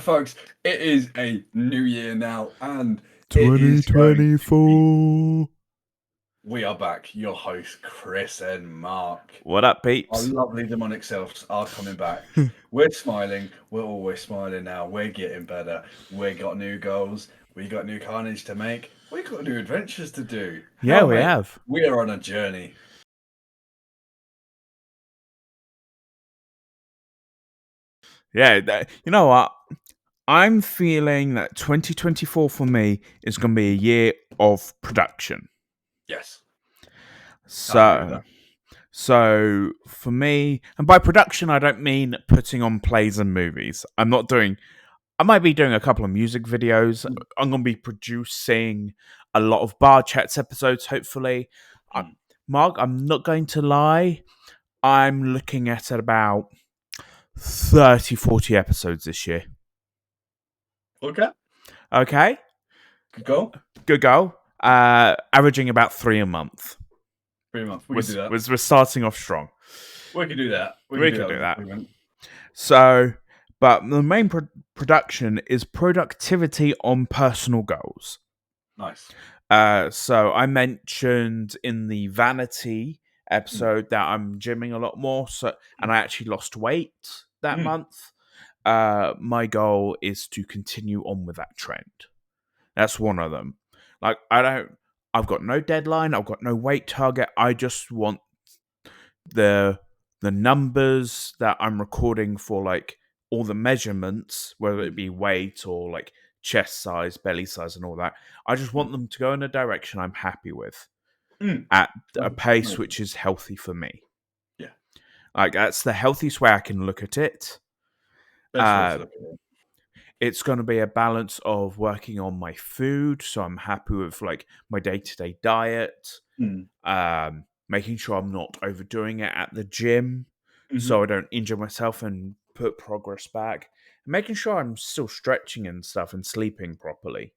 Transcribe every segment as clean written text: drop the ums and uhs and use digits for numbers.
Folks, it is a new year now, and it is going to be. 2024. We are back. Your hosts, Chris and Mark. What up, Our peeps? lovely demonic selves are coming back. We're smiling. We're always smiling now. We're getting better. We got new goals. We got new carnage to make. We got new adventures to do. Yeah, How, we mate? have. We are on a journey. Yeah, you know what? I'm feeling that 2024 for me is going to be a year of production. Yes, I agree with So, that. so for me, and by production, I don't mean putting on plays and movies. I might be doing a couple of music videos. Mm, I'm going to be producing a lot of BarChats episodes, hopefully. Uh, mm. Mark, I'm not going to lie. I'm looking at about 30, 40 episodes this year. Okay, Okay, good goal. good goal. Averaging about 3 a month. Pretty much. We We're, can do that. we're starting off strong. We can do that. We can We do can that do with that. improvement. So, but the main production is productivity on personal goals. Nice. So I mentioned in the vanity Mm, episode that I'm gymming a lot more. So, and mm, I actually lost weight that mm. month. My goal is to continue on with that trend. That's one of them. Like I've got no deadline. I've got no weight target. I just want the the numbers that I'm recording for like all the measurements, whether it Mm, be weight or like chest size, belly size, and all that. I just mm, want them to go in a direction I'm happy with mm. at a Amazing. pace Amazing. which is healthy for me. Yeah, Like that's the healthiest way I can look at it. best way to Uh, look at it. it's going to be a balance of working on my food, so I'm happy with like my day to day diet, Mm, making sure I'm not overdoing it at the gym, hmm. so I don't injure myself and put progress back, and making sure I'm still stretching and stuff and sleeping properly.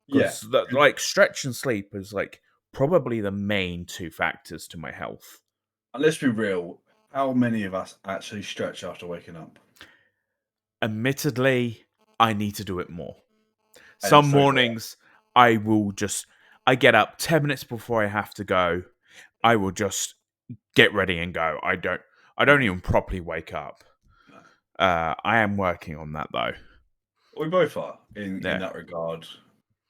Yeah. Because like stretch and sleep is like probably the main two factors to my health. And let's be real. How many of us actually stretch after waking up? Admittedly, I need to do it more. And Some so do mornings I will just I get up 10 minutes before I have to go. I will just get ready and go. I I. don't even properly wake up. No. I am working on that though. We both are in Yeah. that regard.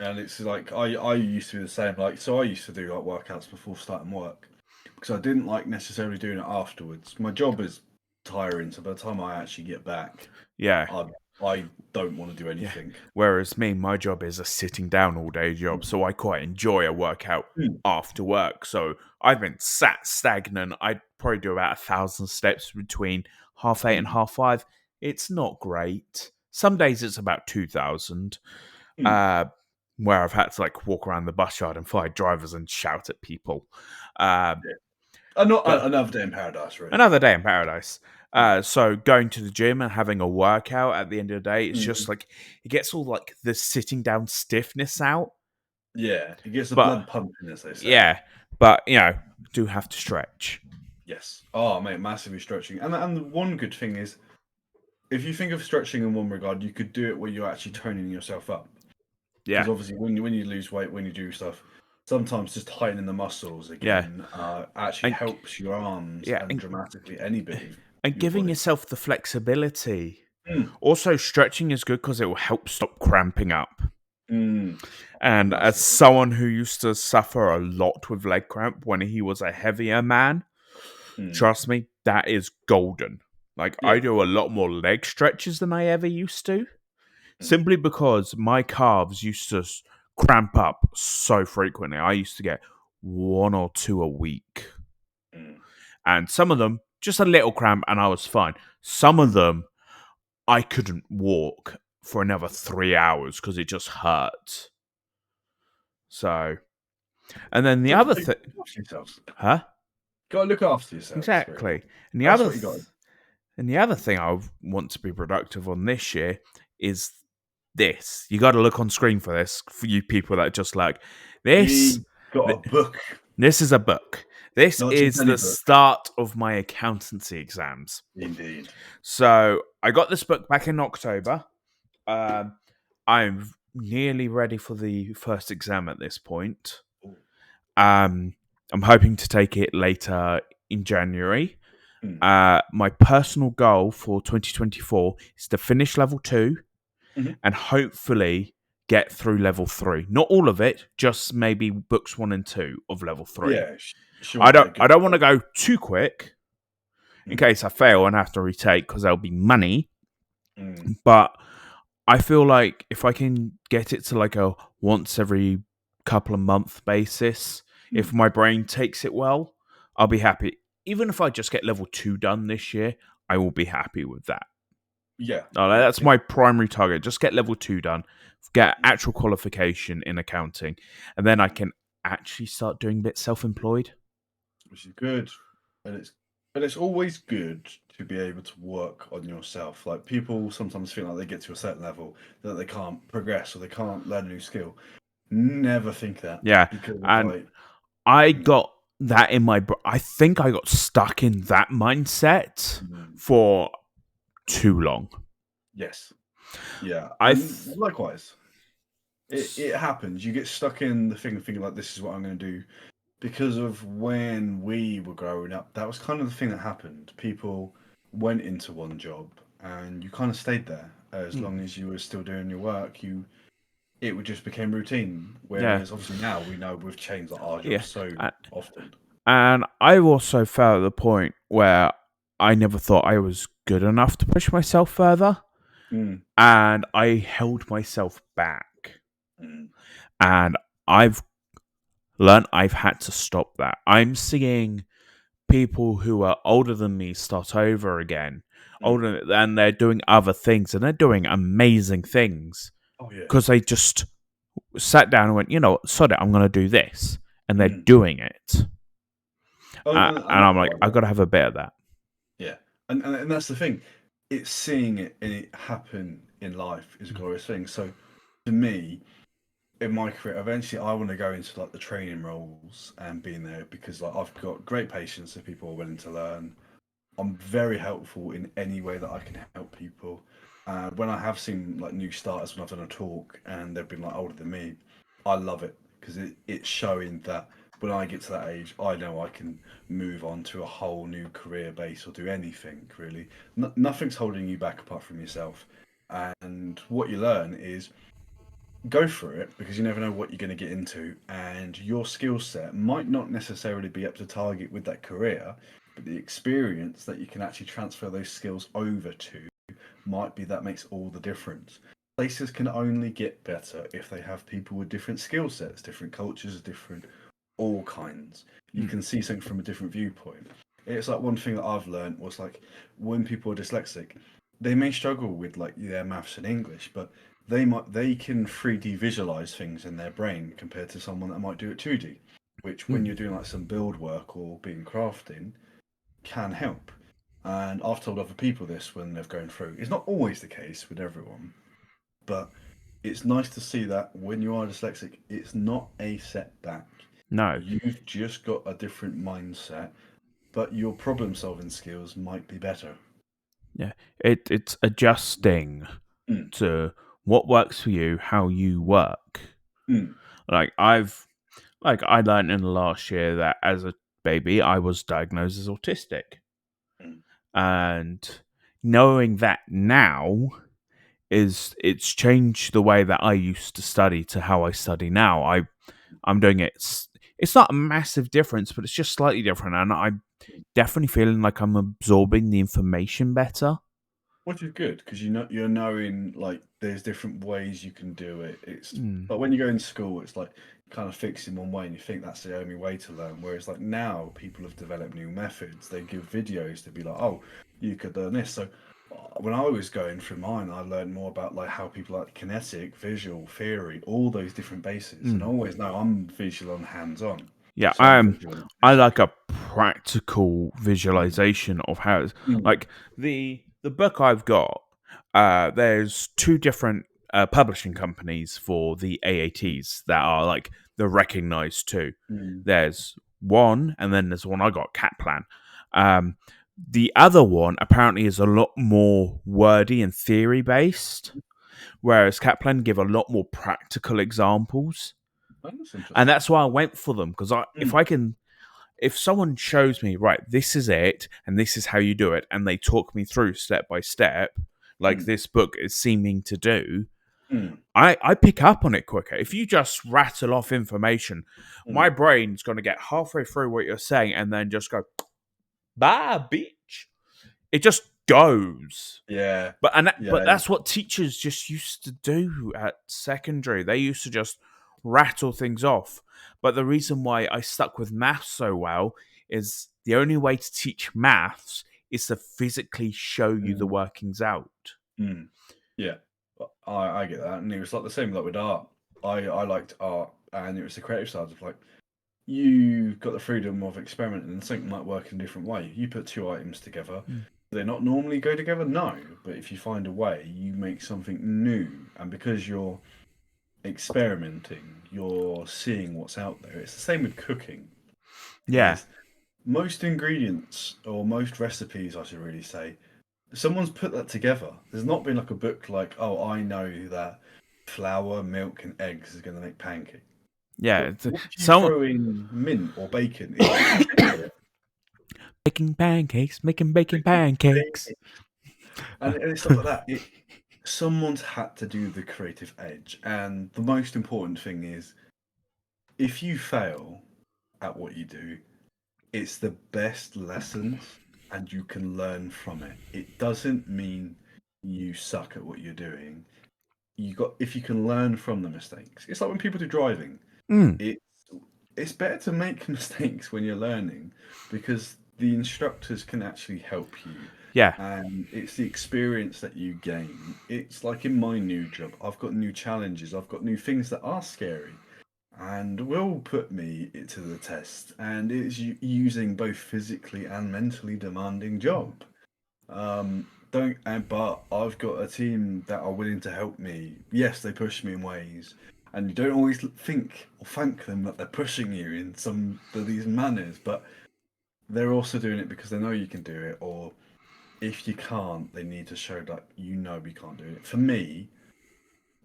And it's like I used to be the same. Like so, I used to do like workouts before starting work because I didn't like necessarily doing it afterwards. My job is tiring, so by the time I actually get back, Yeah. I I don't want to do Yeah. anything. Whereas me, my job is a sitting down all day job, Mm, so I quite enjoy a workout mm, after work. So I've been sat stagnant. I'd probably do about 1,000 steps between 8:30 and mm, 5:30. It's not great. Some days it's about 2,000. mm. Uh, where I've had to like walk around the bus yard and fight drivers and shout at people. Uh, Yeah. Not but another day in paradise, really. another day in paradise. Mm, So going to the gym and having a workout at the end of the day, it's mm. just like it gets all like the sitting down stiffness out. Yeah, it gets the But blood pumping, as they say. yeah, but do have to stretch. Yes. Oh, mate, massively stretching. And the one good thing is, if you think of stretching in one regard, you could do it where you're actually toning yourself up. Yeah, Because obviously, when you lose weight, when you do stuff, sometimes just tightening the muscles yeah, again actually and helps your arms yeah, and dramatically any bit of and your giving body. yourself the flexibility. Mm, Also, stretching is good because it will help stop cramping up. mm, And as massively. someone who used to suffer a lot with leg cramp when he was a heavier man, Mm, trust me, that is golden. Like, I yeah. do a lot more leg stretches than I ever used to, Mm, simply because my calves used to cramp up so frequently. I used to get one or two a week. mm, And some of them, just a little cramp, and I was fine. Some of mm. them, I couldn't walk for another 3 hours because it just hurt. So, and then the So other look thing, after yourselves. huh? Got to look after yourselves, pretty much. Exactly. And the That's other what you got. thing I want to be productive on this year is this. You got to look on screen for this for you people that are just like this. You got a th- book, This is a book. This not just is any the book. start of my accountancy exams. Indeed. So I got this book back in October. Um, I'm nearly ready for the first exam at this point. Um, I'm hoping to take it later in January. Mm. My personal goal for 2024 is to finish level 2 Mhm. and hopefully get through level 3. Not all of it, just maybe books 1 and 2 of level 3. Yeah, she want to get a I good don't want to start. go too quick in Mm. case I fail and have to retake because there'll be money. Mm. But I feel like if I can get it to like a once every couple of month basis, if Mm. my brain takes it well, I'll be happy. Even if I just get level 2 done this year, I will be happy with that. Yeah, yeah, That's yeah. my primary target. Just get level 2 done, get Mm. actual qualification in accounting, and then I Mm. can actually start doing a bit self employed. Which is good, and it's always good to be able to work on yourself. Like people sometimes feel like they get to a certain level that they can't progress or they can't learn a new skill. Never think that Yeah. because of And like, I mm, got that in my. I think I got stuck in that mindset mm, for too long. yes, yeah, I. and likewise, it happens. You get stuck in the thing, thinking like this is what I'm going to do because of when we were growing up. That was kind of the thing that happened. People went into one job, and you kind of stayed there as Mm, long as you were still doing your work. It would just became routine. yeah. Whereas obviously now we know we've changed our Yeah. jobs so And, often. and I also felt at the point where I never thought I was good enough to push myself further. Mm, And I held myself back. mm, And I've learned I've had to stop that. I'm seeing people who are older than me start over again, mm. older, and they're doing other things, and they're doing amazing things Oh yeah. because they just sat down and went, you know what, sod it, I'm going to do this, and they're Mm. doing it. Oh, and And I I'm like, like I've that. got to have a bit of that. Yeah, and that's the thing. It's seeing it and it happen in life is a glorious thing. So to me, in my career, eventually I want to go into like the training roles and being there because like I've got great patience if people are willing to learn. I'm very helpful in any way that I can help people. When I have seen like new starters when I've done a talk and they've been like older than me, I love it because it's showing that when I get to that age, I know I can move on to a whole new career base or do anything really. Nothing's holding you back apart from yourself. And what you learn is go for it because you never know what you're going to get into, and your skill set might not necessarily be up to target with that career, but the experience that you can actually transfer those skills over to might be that makes all the difference. Places can only get better if they have people with different skill sets, different cultures, different all kinds. You Mm, can see something from a different viewpoint. It's like one thing that I've learned was like when people are dyslexic, they may struggle with like their maths and English, but they can 3D visualize things in their brain compared to someone that might do it 2D, which when mm. you're doing like some build work or being crafting can help. And I've told other people this when they've gone through. It's not always the case with everyone, but it's nice to see that when you are dyslexic, it's not a setback. No, You've just got a different mindset, but your problem solving skills might be better. yeah, it's adjusting Mm, to what works for you, how you work. mm, Like I learned in the last year that as a baby I was diagnosed as autistic, mm, and knowing that now is it's changed the way that I used to study to how I study now. I'm doing it. It's not a massive difference, but it's just slightly different, and I'm mm. definitely feeling like I'm absorbing the information better. Which is good because you're knowing like there's different ways you can do it. It's Mm. but when you go in school, it's like kind of fixed in one way, and you think that's the only way to learn. Whereas like now, people have developed new methods. They give videos to be like, oh, you could learn this. So when I was going through mine, I learned more about like how people like kinetic, visual, theory, all those different bases. And I Mm. always know I'm visual and hands on, Yeah, so I'm visual and I artistic. like a practical Mm, visualization of how it's mm, like the book I've got. There's two different publishing companies for the AATs that are like the recognized two. mm, There's one, and then there's one I got, Cat Plan. Um, The other one apparently is a lot more wordy and theory based, whereas Kaplan give a lot more practical examples. Oh, that's And interesting. that's why I went for them, because Mm, if someone shows me, right, this is it and this is how you do it, and they talk me through step by step, like mm, this book is seeming to do, mm, I pick up on it quicker. If you just rattle off information, my mm. brain's going to get halfway through what you're saying and then just go, bye, bitch. It just goes. Yeah, But yeah. that's what teachers just used to do at secondary. They used to just rattle things off. But the reason why I stuck with maths so well is the only way to teach maths is to physically show you the Mm, workings out. mm. Yeah, I get that, and it was like the same like with art. I liked art, and it was the creative side of like you got the freedom of experimenting, and something might work in a different way. You put two items together, Mm. they not normally go together, no. But if you find a way, you make something new, and because you're experimenting, you're seeing what's out there. It's the same with cooking. Yeah, Is most ingredients or most recipes, I should really say, someone's put that together. There's not been like a book like, oh, I know that flour, milk, and eggs is going to make pancake. yeah. But what if you Some throw in mint or bacon? It will change it. making pancakes, making bacon pancakes. Bacon. And it's stuff like that. Someone's had to do the creative edge. And the most important thing is if you fail at what you do, it's the best lessons and you can learn from it. It doesn't mean you suck at what you're doing. If you can learn from the mistakes. It's like when people do driving. Mm, It's it's better to make mistakes when you're learning because the instructors can actually help you yeah. and it's the experience that you gain. It's like in my new job, I've got new challenges, I've got new things that are scary and will put me to the test. And it's using both physically and mentally demanding job. Don't and but I've got a team that are willing to help me. Yes, they push me in ways, and you don't always think or thank them that they're pushing you in some of these manners, but they're also doing it because they know you can do it, or if you can't, they need to show that you know we can't do it. For me,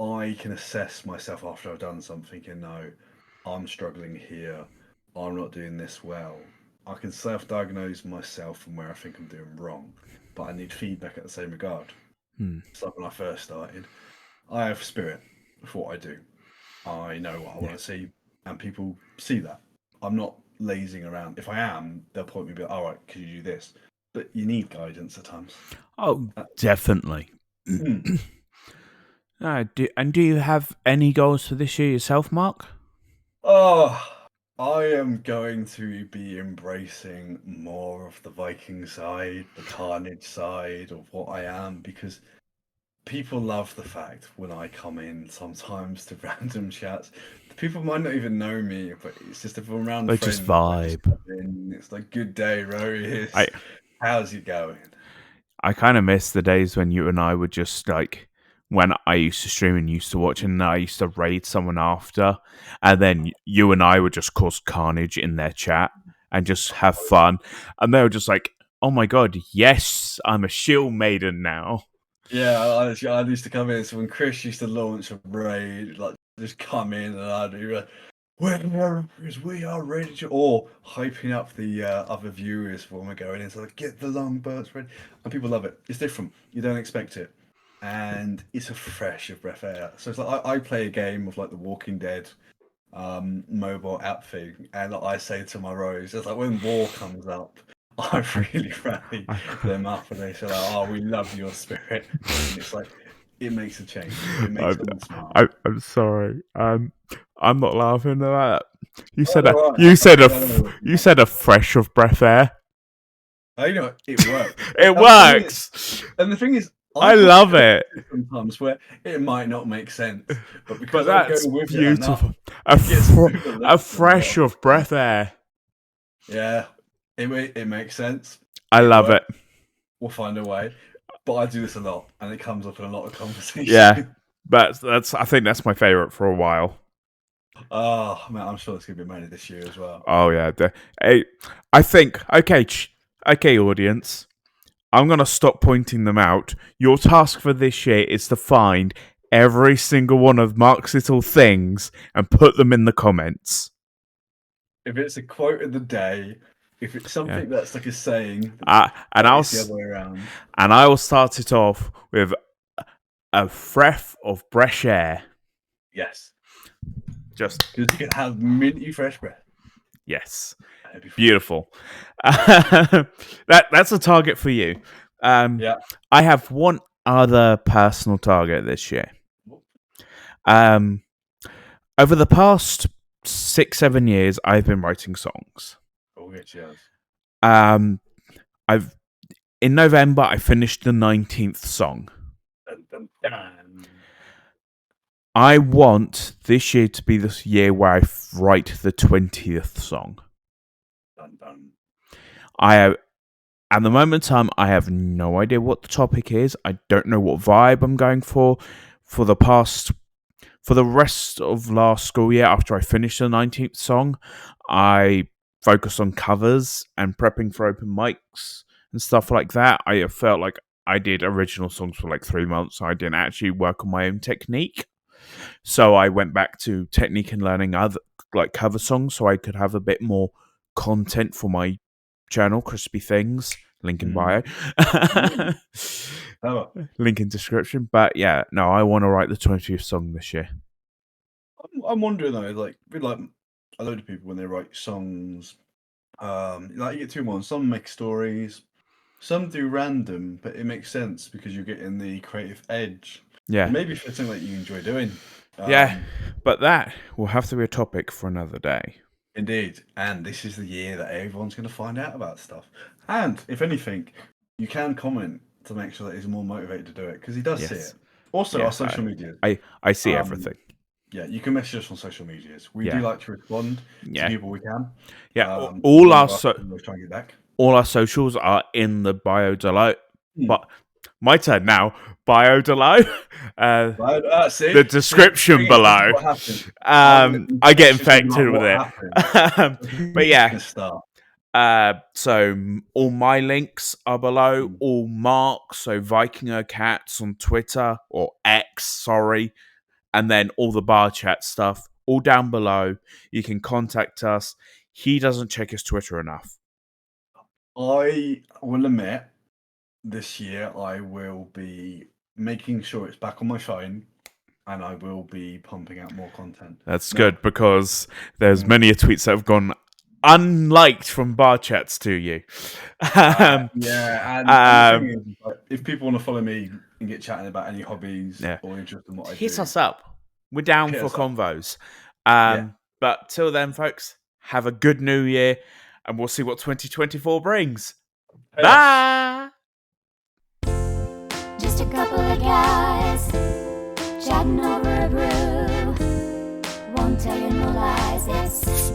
I can assess myself after I've done something and know I'm struggling here, I'm not doing this well. I can self diagnose myself from where I think I'm doing wrong, but I need feedback at the same regard. Mm, It's like when I first started, I have spirit for what I do. I know what I yeah. want to see, and people see that. I'm not lazing around. If I am, they'll point me, be like, all right, could you do this? But you need guidance at times. Oh, Uh, definitely. mm. Do you have any goals for this year yourself, Mark? Oh, I am going to be embracing more of the Viking side, the Carnage side of what I am, because people love the fact when I come in sometimes to random chats. The people might not even know me, but it's just if I'm around They just friends, I just vibe. come in. It's like, good day, I Rorius. How's it going? I kind of miss the days when you and I would just like when I used to stream and used to watch, and I used to raid someone after, and then you and I would just cause carnage in their chat and just have fun, and they were just like, "Oh my god, yes, I'm a shield maiden now." Yeah, I used to come in. So when Chris used to launch a raid, like just come in and I'd be like, we are ready to, or hyping up the other viewers when we're going in. So like, get the long bursts ready, and people love it. It's different. You don't expect it, and it's a fresh of breath air. So it's like I play a game of like The Walking Dead mobile app thing, and I say to my rows, it's like when war comes up, I really rally them up, and they say, like, "Oh, we love your spirit," and it's like it makes a change. It makes I'm, someone smile. I'm sorry. I'm not laughing at that. Oh, no, You said a fresh of breath air. you know it works. It And works. and the thing is, I I have to love go it. through sometimes where it might not make sense, but But because I go that's with it enough, beautiful. it gets A overlooked a fresh lot. of breath air. Yeah, it makes sense. I It love works. it. We'll find a way. But I do this a lot, and it comes up in a lot of Yeah, conversation. that's. I think that's my favorite for a while. Oh man, I'm sure it's gonna be money this year as well. Oh yeah. I think okay. Okay, audience. I'm going to stop pointing them out. Your task for this year is to find every single one of Mark's little things and put them in the comments. If it's a quote of the day, if it's something that's like a saying, And it's the other way around. I will start it off with a breath of fresh air. Yes. Just because you can have minty fresh breath. Yes. Beautiful. That's a target for you. Yeah. I have one other personal target this year. Over the past 6-7 years, I've been writing songs. Oh, yes. In November, I finished the 19th song. Dun, dun, dun. I want this year to be the year where I write the 20th song. Dun, dun. At the moment in time, I have no idea what the topic is. I don't know what vibe I'm going for. For the rest of last school year, after I finished the 19th song, I focused on covers and prepping for open mics and stuff like that. I felt like I did original songs for like 3 months. So I didn't actually work on my own technique. So I went back to technique and learning other like cover songs so I could have a bit more content for my channel, Crispy Things. Link in bio. Link in description. But yeah, no, I want to write the 20th song this year. I'm wondering though, like with like a load of people when they write songs, like you get two ones. Some make stories, some do random, but it makes sense because you're getting the creative edge. Yeah, and maybe for something that you enjoy doing. Yeah, but that will have to be a topic for another day. Indeed, and this is the year that everyone's going to find out about stuff. And if anything, you can comment to make sure that he's more motivated to do it because he does see it. Also, our social media. I see everything. Yeah, you can message us on social medias. We do like to respond to people we can. Yeah, all our try and get back. All our socials are in the bio below. But my turn now. Bio below. The description below. I get infected with it. But yeah. So all my links are below. All Mark's, so Vikinger Cats on Twitter or X, sorry. And then all the BarChat stuff, all down below. You can contact us. He doesn't check his Twitter enough. I will admit, this year I will be making sure it's back on my phone, and I will be pumping out more content. That's good because there's many tweets that have gone unliked from BarChats to you. And the thing is, if people want to follow me and get chatting about any hobbies or interest in what I do, hit us up. We're down for convos. But till then, folks, have a good new year, and we'll see what 2024 brings. Bye! Just a couple of guys chatting over a brew. Won't tell you no lies, it's